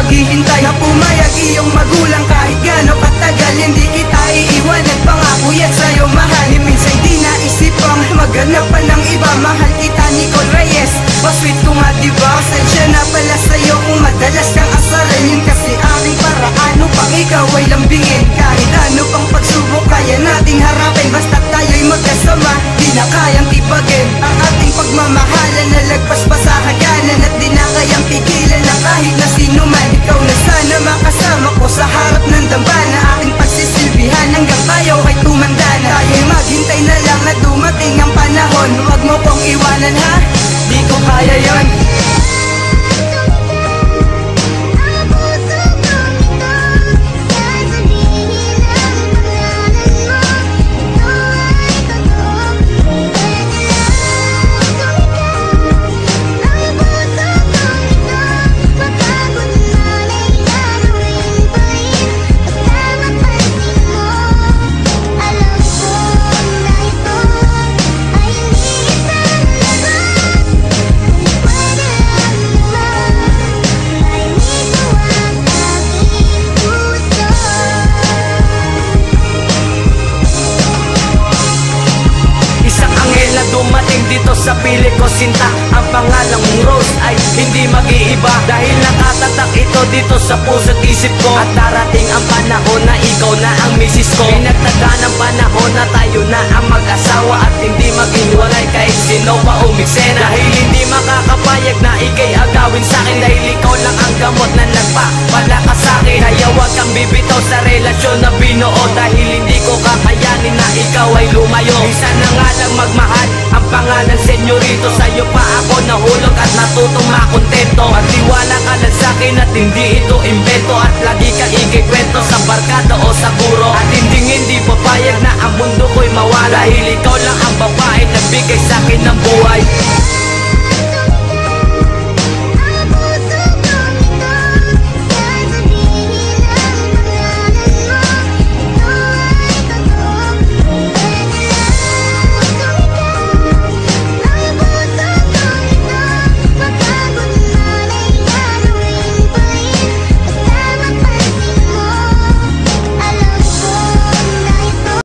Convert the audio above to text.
maghihintay na pumayag iyong magulang. Kahit gaano katagal hindi kita iiwanan. Pangako yan sa'yo mahalin. Minsan di naisipang maghanap pa ng iba. Mahal kita Nicole Reyes, pa-sweet ko nga diba? Pasensya na pala sa'yo kung madalas kang asaran. Yun kasi aking paraan upang ikaw ay lambingin. Kahit ano pang pagsubok kaya nating harapin. Basta tayo'y magkasama, di na kayang tibagin ang ating pagmamahalan na lagpas pa sa hangganan. At di na kayang pigilan na kahit na sino man. Ikaw na sana makasama ko sa harap ng dambana. Aking pagsisilbihan hanggang kayo ay tumanda na. Tayo'y maghintay na lang na dumating ang panahon. Huwag mo kong iwanan ha, di ko kaya yon. Dumating dito sa piling ko sinta. Ang pangalang mong Rose ay hindi mag-iiba. Dahil nakatatak ito dito sa puso't isip ko. At darating ang panahon na ikaw na ang misis ko. Pinagtaga ng panahon na tayo na ang mag-asawa. At hindi maghiwalay kahit sino pa umiksena. Dahil hindi makakapayag na ikay agawin sa'kin. Dahil ikaw lang ang gamot na nagpapala ka sa'kin. Kaya huwag kang bibitaw sa relasyon na binuo. Dahil hindi ko kakayanin na ikaw ay lumayo. Minsan na nga lang magmahal ang pangalan senyorito. Sa'yo pa ako nahulog at natutong makontento. Magtiwala ka lang sa'kin at hindi ito invento. At lagi ka ikikwento sa barkada o sa guro. At hindi papayag na ang mundo ko'y mawala. Dahil ikaw lang ang babae nagbigay sa'kin ng buhay.